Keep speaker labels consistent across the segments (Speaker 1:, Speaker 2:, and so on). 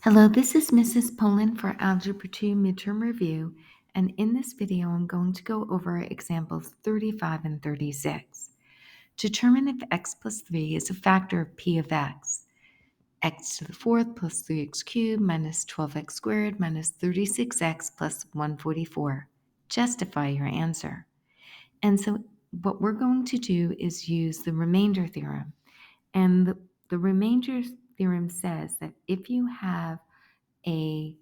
Speaker 1: Hello, this is Mrs. Poland for Algebra 2 Midterm Review, and in this video I'm going to go over examples 35 and 36. Determine if x plus 3 is a factor of p of x to the fourth plus 3x cubed minus 12x squared minus 36x plus 144. Justify your answer. And so what we're going to do is use the remainder theorem. And the remainder theorem says that if you have a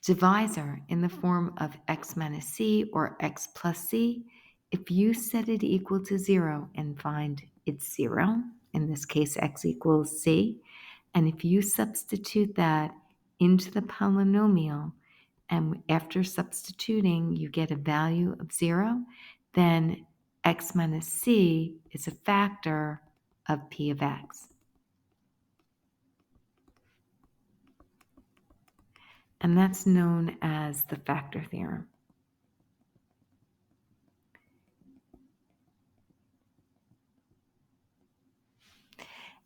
Speaker 1: divisor in the form of x minus c or x plus c, if you set it equal to 0 and find it's 0, in this case x equals c, and if you substitute that into the polynomial, and after substituting you get a value of 0, then x minus c is a factor of p of x. And that's known as the factor theorem.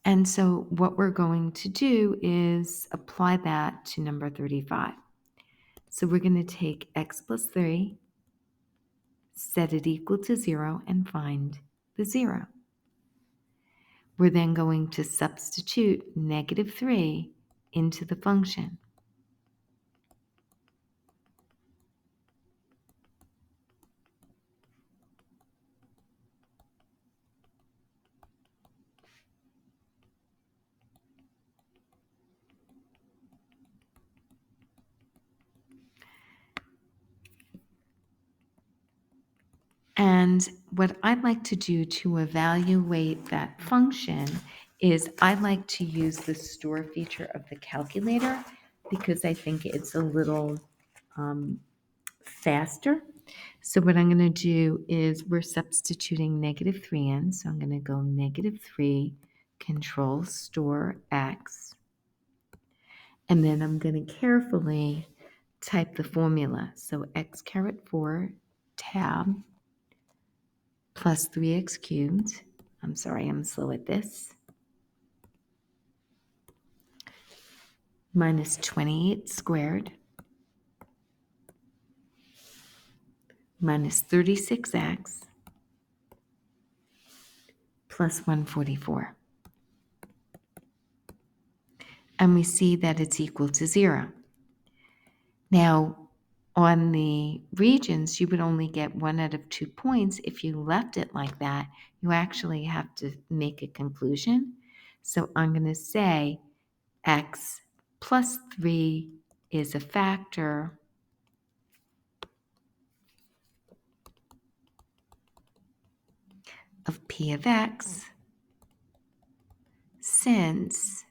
Speaker 1: And so what we're going to do is apply that to number 35. So we're going to take x plus 3, set it equal to 0, and find the 0. We're then going to substitute negative 3 into the function. And what I'd like to do to evaluate that function is I'd like to use the store feature of the calculator because I think it's a little faster. So what I'm going to do is we're substituting negative 3 in. So I'm going to go negative 3, control store x. And then I'm going to carefully type the formula. So x caret 4 tab plus 3x cubed. I'm sorry, I'm slow at this. Minus 28 squared. Minus 36x plus 144. And we see that it's equal to 0. Now, on the regions, you would only get 1 out of 2 points. If you left it like that, you actually have to make a conclusion. So I'm going to say x plus 3 is a factor of p of x since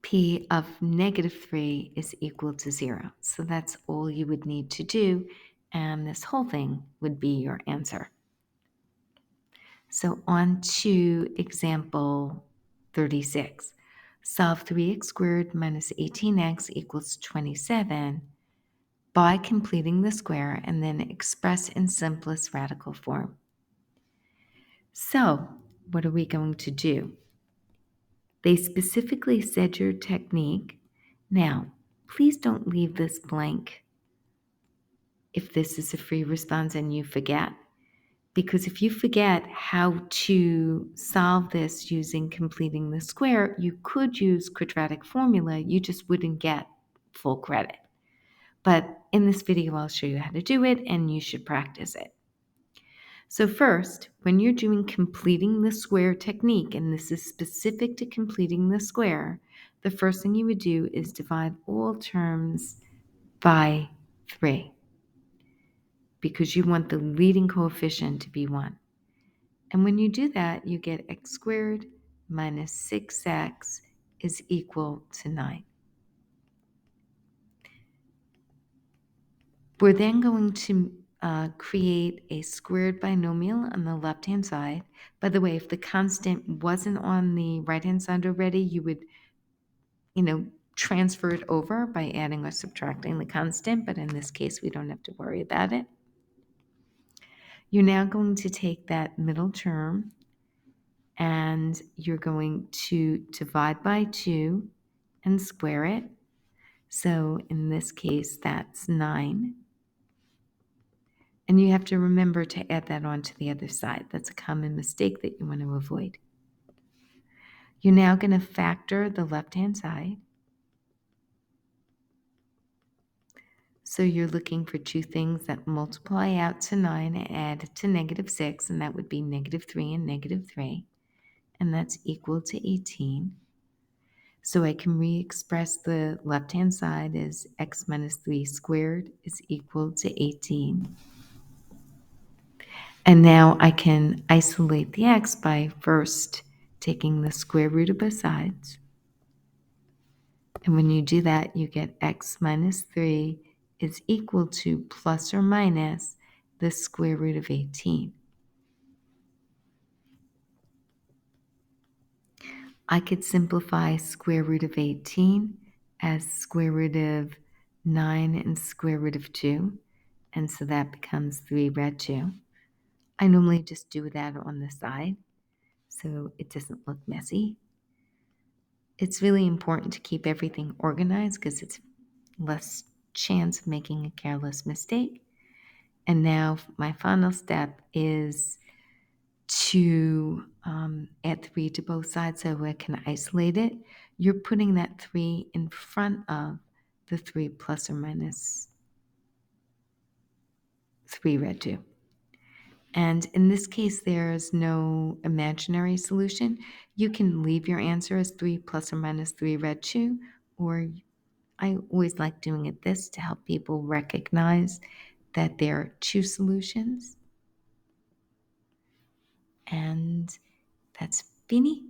Speaker 1: p of negative 3 is equal to 0. So that's all you would need to do, and this whole thing would be your answer. So on to example 36. Solve 3x squared minus 18x equals 27 by completing the square and then express in simplest radical form. So what are we going to do? They specifically said your technique. Now, please don't leave this blank if this is a free response and you forget. Because if you forget how to solve this using completing the square, you could use quadratic formula, you just wouldn't get full credit. But in this video, I'll show you how to do it, and you should practice it. So first, when you're doing completing the square technique, and this is specific to completing the square, the first thing you would do is divide all terms by 3. Because you want the leading coefficient to be 1. And when you do that, you get x squared minus 6x is equal to 9. We're then going to create a squared binomial on the left-hand side. By the way, if the constant wasn't on the right-hand side already, you would, transfer it over by adding or subtracting the constant, but in this case, we don't have to worry about it. You're now going to take that middle term and you're going to divide by 2 and square it. So in this case, that's 9. And you have to remember to add that onto the other side. That's a common mistake that you want to avoid. You're now going to factor the left-hand side. So you're looking for two things that multiply out to 9 and add to -6, and that would be -3 and -3, and that's equal to 18. So I can re-express the left-hand side as x minus 3 squared is equal to 18. And now I can isolate the x by first taking the square root of both sides. And when you do that, you get x minus 3 is equal to plus or minus the square root of 18. I could simplify square root of 18 as square root of 9 and square root of 2. And so that becomes 3 rad 2. I normally just do that on the side so it doesn't look messy. It's really important to keep everything organized because it's less chance of making a careless mistake. And now my final step is to add 3 to both sides so I can isolate it. You're putting that 3 in front of the 3 plus or minus 3 rad 2. And in this case, there's no imaginary solution. You can leave your answer as 3 plus or minus 3 rad 2, or I always like doing it this to help people recognize that there are two solutions. And that's fini.